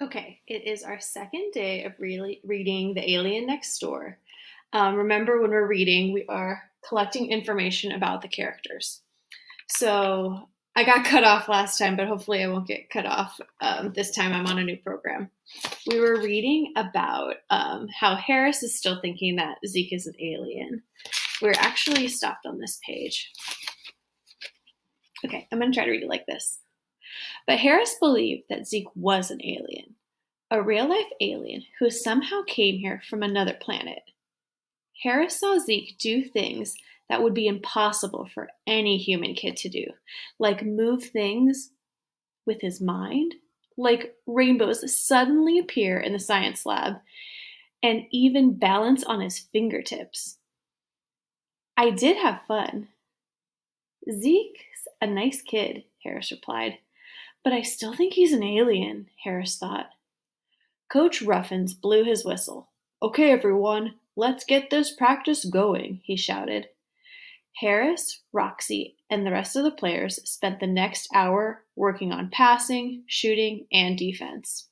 Okay, it is our second day of really reading The Alien Next Door. Remember, when we're reading, we are collecting information about the characters. So I got cut off last time, but hopefully I won't get cut off this time. I'm on a new program. We were reading about how Harris is still thinking that Zeke is an alien. We're actually stopped on this page. Okay, I'm going to try to read it like this. But Harris believed that Zeke was an alien, a real-life alien who somehow came here from another planet. Harris saw Zeke do things that would be impossible for any human kid to do, like move things with his mind, like rainbows suddenly appear in the science lab, and even balance on his fingertips. I did have fun. Zeke's a nice kid, Harris replied, but I still think he's an alien, Harris thought. Coach Ruffins blew his whistle. Okay, everyone, let's get this practice going, he shouted. Harris, Roxy, and the rest of the players spent the next hour working on passing, shooting, and defense.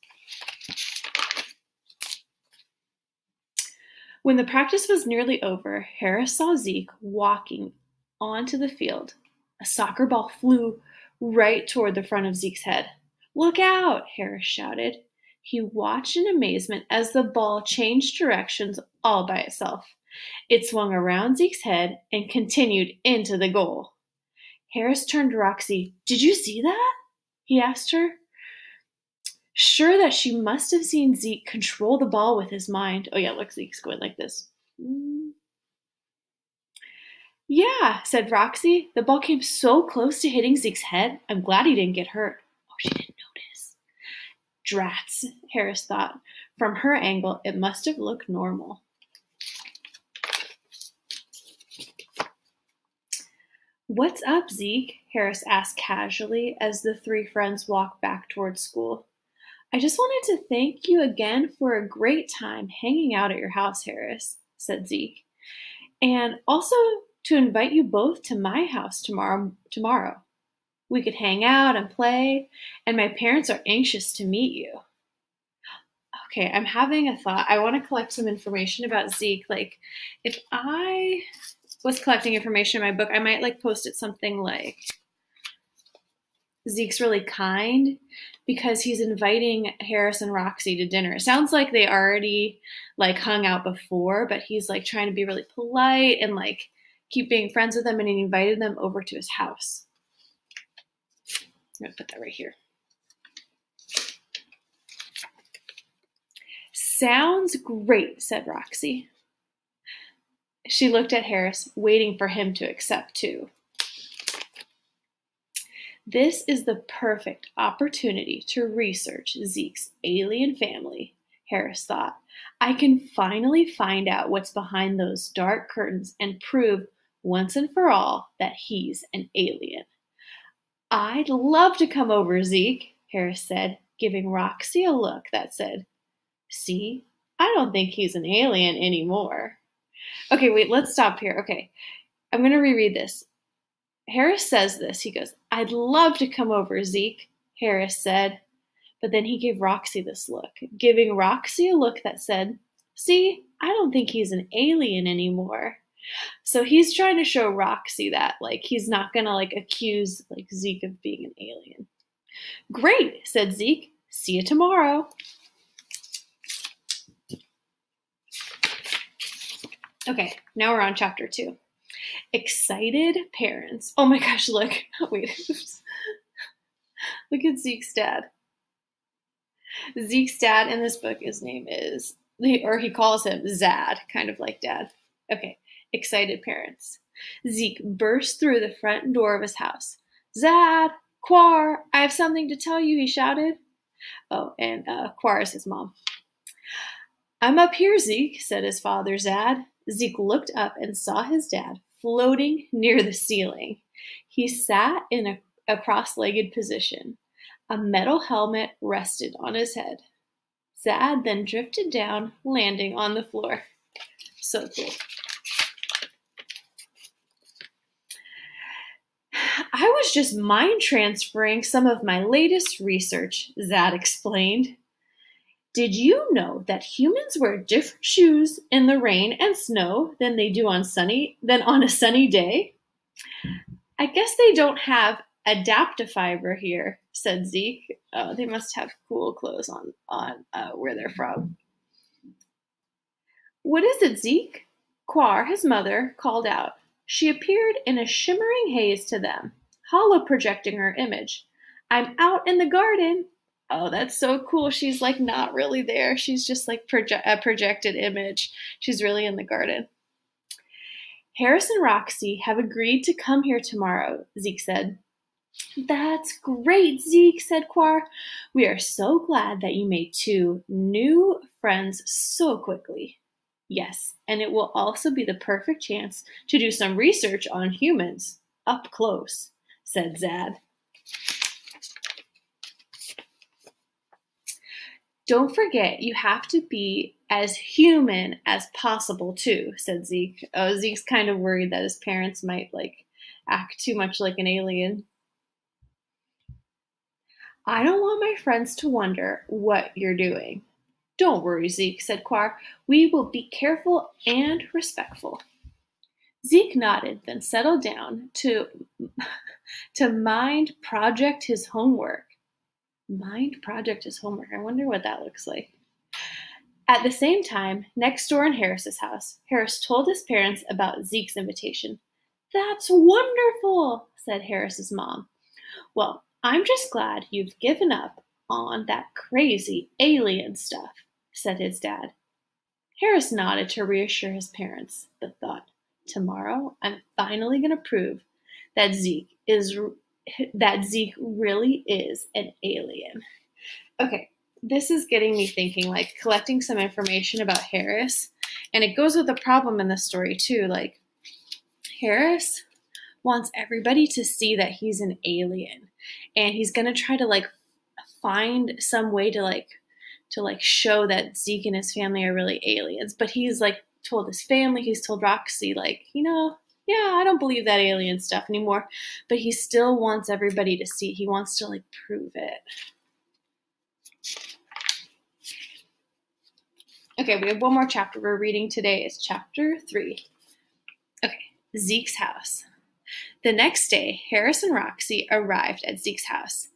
When the practice was nearly over, Harris saw Zeke walking onto the field. A soccer ball flew right toward the front of Zeke's head. Look out, Harris shouted. He watched in amazement as the ball changed directions all by itself. It swung around Zeke's head and continued into the goal. Harris turned to Roxy. Did you see that? He asked her. Sure that she must have seen Zeke control the ball with his mind. Oh yeah, look, Zeke's going like this. Yeah, said Roxy. The ball came so close to hitting Zeke's head. I'm glad he didn't get hurt. Oh, she didn't notice. Drats, Harris thought. From her angle, it must have looked normal. What's up, Zeke? Harris asked casually as the three friends walked back towards school. I just wanted to thank you again for a great time hanging out at your house, Harris, said Zeke. And also to invite you both to my house tomorrow. We could hang out and play, and my parents are anxious to meet you. Okay, I'm having a thought. I want to collect some information about Zeke. Like, if I was collecting information in my book, I might like post it something like Zeke's really kind because he's inviting Harris and Roxy to dinner. It sounds like they already like hung out before, but he's like trying to be really polite and like keep being friends with them, and he invited them over to his house. I'm gonna put that right here. Sounds great, said Roxy. She looked at Harris, waiting for him to accept too. This is the perfect opportunity to research Zeke's alien family, Harris thought. I can finally find out what's behind those dark curtains and prove once and for all that he's an alien. I'd love to come over, Zeke, Harris said, giving Roxy a look that said, see, I don't think he's an alien anymore. Okay, wait, let's stop here. Okay, I'm going to reread this. Harris says this. He goes, I'd love to come over, Zeke, Harris said. But then he gave Roxy this look, giving Roxy a look that said, see, I don't think he's an alien anymore. So he's trying to show Roxy that, like, he's not going to, like, accuse, like, Zeke of being an alien. Great, said Zeke. See you tomorrow. Okay, now we're on chapter 2. Excited parents. Oh my gosh, look. Wait. Look at Zeke's dad. Zeke's dad in this book, his name is, or he calls him Zad, kind of like dad. Okay, excited parents. Zeke burst through the front door of his house. Zad, Quar, I have something to tell you, he shouted. Oh, and Quar is his mom. I'm up here, Zeke, said his father, Zad. Zeke looked up and saw his dad floating near the ceiling. He sat in a cross-legged position. A metal helmet rested on his head. Zad then drifted down, landing on the floor. So cool. I was just mind transferring some of my latest research, Zad explained. Did you know that humans wear different shoes in the rain and snow than they do on a sunny day? I guess they don't have adaptofiber here, said Zeke. Oh, they must have cool clothes on where they're from. What is it, Zeke? Quar, his mother, called out. She appeared in a shimmering haze to them, holo-projecting her image. I'm out in the garden. Oh, that's so cool. She's like not really there. She's just like a projected image. She's really in the garden. Harris and Roxy have agreed to come here tomorrow, Zeke said. That's great, Zeke, said Quar. We are so glad that you made 2 new friends so quickly. Yes, and it will also be the perfect chance to do some research on humans, up close, said Zad. Don't forget, you have to be as human as possible, too, said Zeke. Oh, Zeke's kind of worried that his parents might, act too much like an alien. I don't want my friends to wonder what you're doing. Don't worry, Zeke, said Quar. We will be careful and respectful. Zeke nodded, then settled down to mind project his homework. Mind project his homework. I wonder what that looks like. At the same time, next door in Harris's house, Harris told his parents about Zeke's invitation. That's wonderful, said Harris's mom. Well, I'm just glad you've given up on that crazy alien stuff, said his dad. Harris nodded to reassure his parents, but thought, tomorrow I'm finally going to prove that Zeke really is an alien. Okay, this is getting me thinking, collecting some information about Harris, and it goes with the problem in the story too. Harris wants everybody to see that he's an alien, and he's gonna try to find some way to show that Zeke and his family are really aliens. But he's told his family, he's told Roxy, yeah, I don't believe that alien stuff anymore. But he still wants everybody to see. He wants to prove it. Okay, we have one more chapter we're reading today. It's chapter 3. Okay, Zeke's house. The next day, Harris and Roxy arrived at Zeke's house.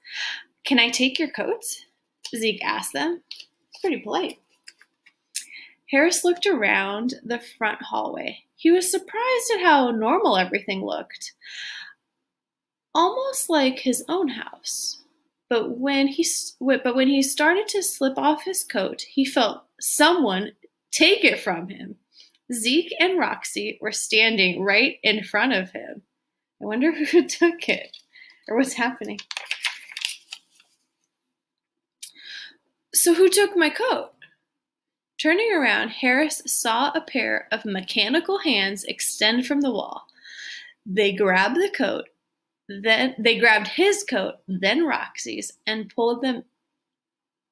Can I take your coats? Zeke asked them. Pretty polite. Harris looked around the front hallway. He was surprised at how normal everything looked. Almost like his own house. But when he started to slip off his coat, he felt someone take it from him. Zeke and Roxy were standing right in front of him. I wonder who took it or what's happening. So who took my coat? Turning around, Harris saw a pair of mechanical hands extend from the wall. They grabbed the coat, then they grabbed his coat, then Roxy's, and pulled them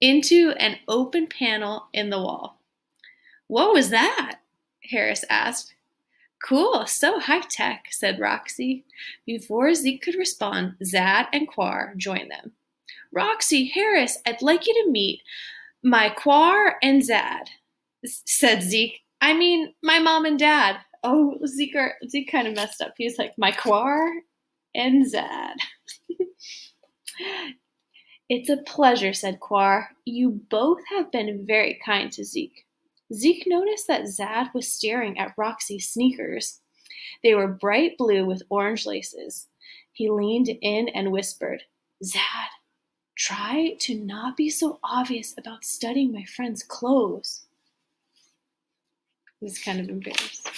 into an open panel in the wall. What was that? Harris asked. Cool, so high-tech, said Roxy. Before Zeke could respond, Zad and Quar joined them. Roxy, Harris, I'd like you to meet my Quar and Zad, said Zeke. I mean, my mom and dad. Oh, Zeke kind of messed up. He's like, my Quar and Zad. It's a pleasure, said Quar. You both have been very kind to Zeke. Zeke noticed that Zad was staring at Roxy's sneakers. They were bright blue with orange laces. He leaned in and whispered, Zad, try to not be so obvious about studying my friend's clothes. He was kind of embarrassed.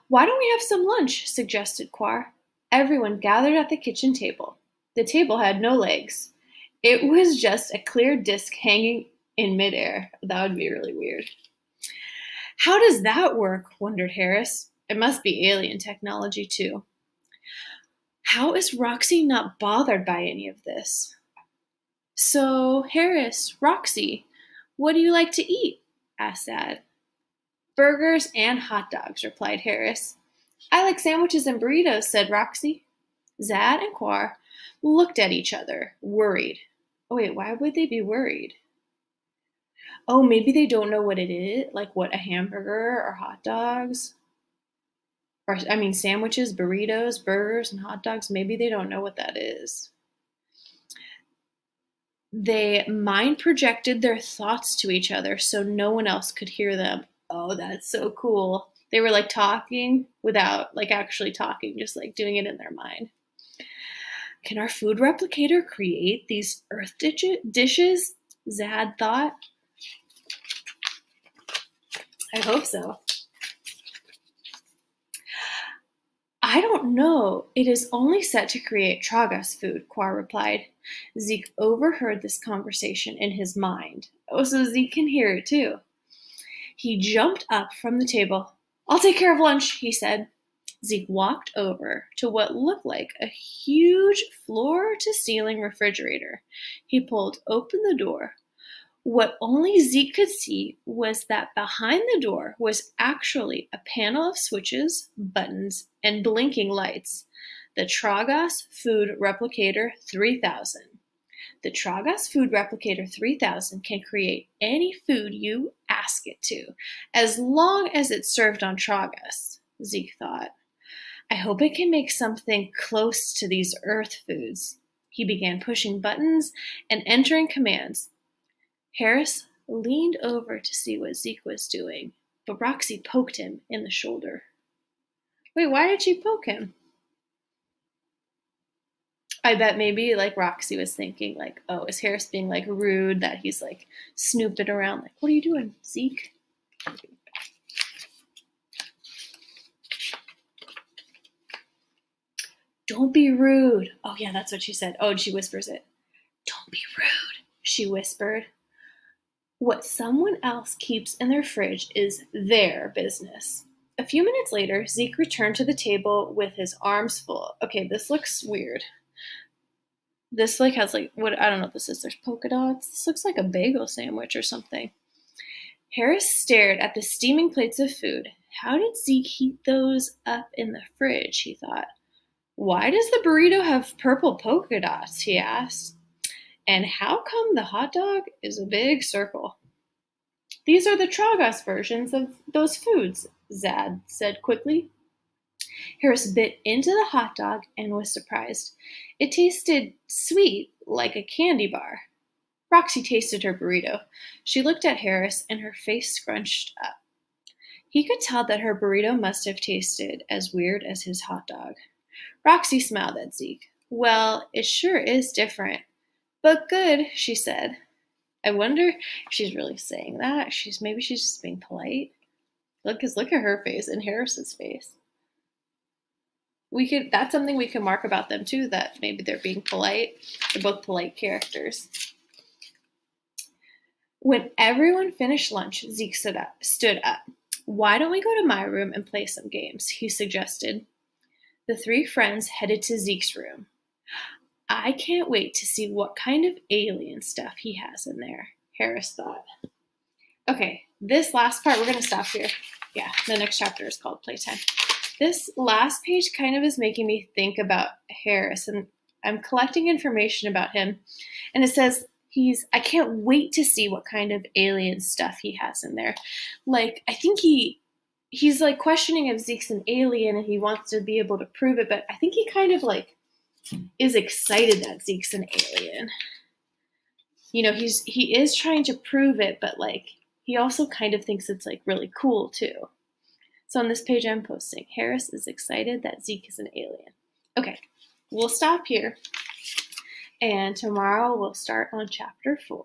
Why don't we have some lunch, suggested Quar. Everyone gathered at the kitchen table. The table had no legs. It was just a clear disc hanging in midair. That would be really weird. How does that work? Wondered Harris. It must be alien technology, too. How is Roxy not bothered by any of this? So, Harris, Roxy, what do you like to eat? Asked Zad. Burgers and hot dogs, replied Harris. I like sandwiches and burritos, said Roxy. Zad and Quar looked at each other, worried. Oh, wait, why would they be worried? Oh, maybe they don't know what it is, like what a hamburger or hot dogs, or I mean, sandwiches, burritos, burgers, and hot dogs. Maybe they don't know what that is. They mind projected their thoughts to each other so no one else could hear them. Oh, that's so cool. They were like talking without like actually talking, just like doing it in their mind. Can our food replicator create these earth dishes? Zad thought. I hope so. I don't know. It is only set to create Tragas food, Quar replied. Zeke overheard this conversation in his mind. Oh, so Zeke can hear it too. He jumped up from the table. I'll take care of lunch, he said. Zeke walked over to what looked like a huge floor-to-ceiling refrigerator. He pulled open the door. What only Zeke could see was that behind the door was actually a panel of switches, buttons, and blinking lights. The Tragas Food Replicator 3000. The Tragas Food Replicator 3000 can create any food you ask it to, as long as it's served on Tragas, Zeke thought. I hope it can make something close to these Earth foods. He began pushing buttons and entering commands. Harris leaned over to see what Zeke was doing, but Roxy poked him in the shoulder. Wait, why did she poke him? I bet maybe like Roxy was thinking like, oh, is Harris being like rude that he's like snooping around like, what are you doing, Zeke? Don't be rude. Oh yeah, that's what she said. Oh, and she whispers it. Don't be rude, she whispered. What someone else keeps in their fridge is their business. A few minutes later, Zeke returned to the table with his arms full. Okay, this looks weird. This like has like what I don't know what this is. There's polka dots. This looks like a bagel sandwich or something. Harris stared at the steaming plates of food. How did Zeke heat those up in the fridge? He thought. Why does the burrito have purple polka dots? He asked. And how come the hot dog is a big circle? These are the Tragas versions of those foods, Zad said quickly. Harris bit into the hot dog and was surprised. It tasted sweet, like a candy bar. Roxy tasted her burrito. She looked at Harris and her face scrunched up. He could tell that her burrito must have tasted as weird as his hot dog. Roxy smiled at Zeke. Well, it sure is different. But good, she said. I wonder if she's really saying that. Maybe she's just being polite. Look at her face and Harris's face. That's something we can mark about them too, that maybe they're being polite. They're both polite characters. When everyone finished lunch, Zeke stood up. Why don't we go to my room and play some games? He suggested. The three friends headed to Zeke's room. I can't wait to see what kind of alien stuff he has in there, Harris thought. Okay, this last part, we're going to stop here. Yeah, the next chapter is called Playtime. This last page kind of is making me think about Harris, and I'm collecting information about him. And it says I can't wait to see what kind of alien stuff he has in there. Like, I think he's like questioning if Zeke's an alien and he wants to be able to prove it, but I think he kind of like is excited that Zeke's an alien. You know, he is trying to prove it, but like he also kind of thinks it's like really cool too. So on this page I'm posting, Harris is excited that Zeke is an alien. Okay, we'll stop here. And tomorrow we'll start on chapter 4.